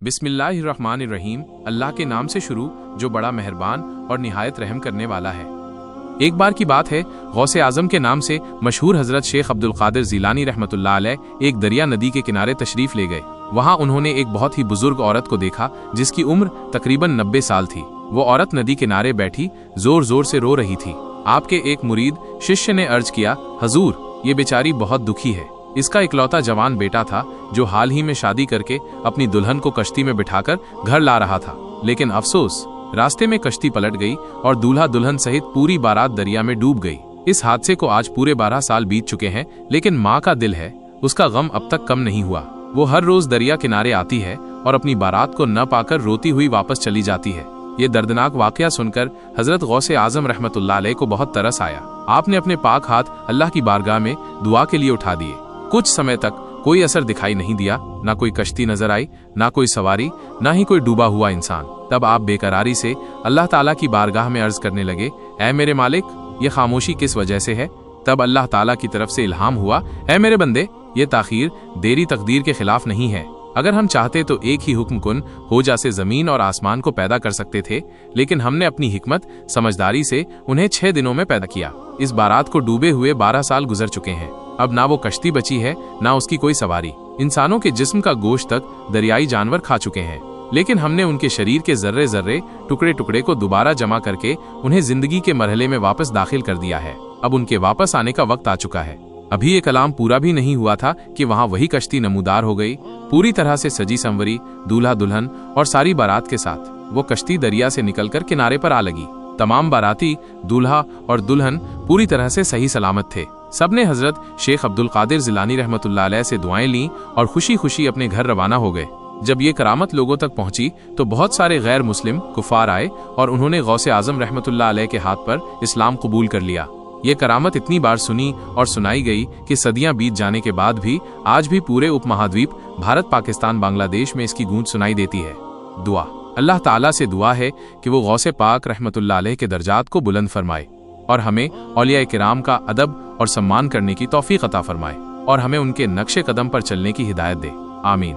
बिस्मिल्लाहिर्रहमानिर्रहीम। अल्लाह के नाम से शुरू जो बड़ा मेहरबान और निहायत रहम करने वाला है। एक बार की बात है, गौसे आजम के नाम से मशहूर हजरत शेख अब्दुल कादिर जिलानी रहमतुल्लाह अलैह एक दरिया नदी के किनारे तशरीफ ले गए। वहां उन्होंने एक बहुत ही बुजुर्ग औरत को देखा जिसकी उम्र तकरीबन 90 साल थी। वो औरत नदी किनारे बैठी जोर जोर से रो रही थी। आपके एक मुरीद शिष्य ने अर्ज किया, हजूर, ये बेचारी बहुत दुखी है। इसका इकलौता जवान बेटा था जो हाल ही में शादी करके अपनी दुल्हन को कश्ती में बिठाकर घर ला रहा था, लेकिन अफसोस रास्ते में कश्ती पलट गई और दूल्हा दुल्हन सहित पूरी बारात दरिया में डूब गई। इस हादसे को आज पूरे 12 साल बीत चुके हैं, लेकिन माँ का दिल है, उसका गम अब तक कम नहीं हुआ। वो हर रोज दरिया किनारे आती है और अपनी बारात को न पाकर रोती हुई वापस चली जाती है। ये दर्दनाक वाकया सुनकर हजरत गौसे आजम रहमतुल्लाह अलैह को बहुत तरस आया। आपने अपने पाक हाथ अल्लाह की बारगाह में दुआ के लिए उठा दिए। कुछ समय तक कोई असर दिखाई नहीं दिया, ना कोई कश्ती नजर आई, ना कोई सवारी, ना ही कोई डूबा हुआ इंसान। तब आप बेकरारी से अल्लाह ताला की बारगाह में अर्ज करने लगे, ऐ मेरे मालिक, ये खामोशी किस वजह से है? तब अल्लाह ताला की तरफ से इल्हाम हुआ, ऐ मेरे बंदे, ये ताखीर देरी तकदीर के खिलाफ नहीं है। अगर हम चाहते तो एक ही हुक्म कुन हो जैसे जमीन और आसमान को पैदा कर सकते थे, लेकिन हमने अपनी हिकमत समझदारी से उन्हें 6 दिनों में पैदा किया। इस बारात को डूबे हुए 12 साल गुजर चुके हैं। अब ना वो कश्ती बची है, ना उसकी कोई सवारी। इंसानों के जिस्म का गोश्त तक दरियाई जानवर खा चुके हैं, लेकिन हमने उनके शरीर के जर्रे जर्रे टुकड़े टुकड़े को दोबारा जमा करके उन्हें जिंदगी के मरहले में वापस दाखिल कर दिया है। अब उनके वापस आने का वक्त आ चुका है। अभी ये कलाम पूरा भी नहीं हुआ था कि वहां वही कश्ती नमूदार हो गई, पूरी तरह से सजी संवरी, दूल्हा दुल्हन और सारी बारात के साथ। वो कश्ती दरिया से निकलकर किनारे पर आ लगी। तमाम बाराती, दूल्हा और दुल्हन पूरी तरह से सही सलामत थे। सबने हजरत शेख अब्दुल कादिर जिलानी रहमतुल्लाह अलैह से दुआएं लीं और खुशी खुशी अपने घर रवाना हो गए। जब ये करामत लोगों तक पहुंची तो बहुत सारे गैर मुस्लिम कुफार आए और उन्होंने गौसे आजम रहमतुल्लाह अलैह के हाथ पर इस्लाम कबूल कर लिया। ये करामत इतनी बार सुनी और सुनाई गई कि सदियां बीत जाने के बाद भी आज भी पूरे उपमहाद्वीप भारत, पाकिस्तान, बांग्लादेश में इसकी गूंज सुनाई देती है। दुआ, अल्लाह ताला से दुआ है कि वो गौसे पाक रहमतुल्लाह अलैह के दर्जात को बुलंद फरमाए और हमें औलिया किराम का अदब और सम्मान करने की तौफीक अता फरमाए और हमें उनके नक्शे कदम पर चलने की हिदायत दे। आमीन।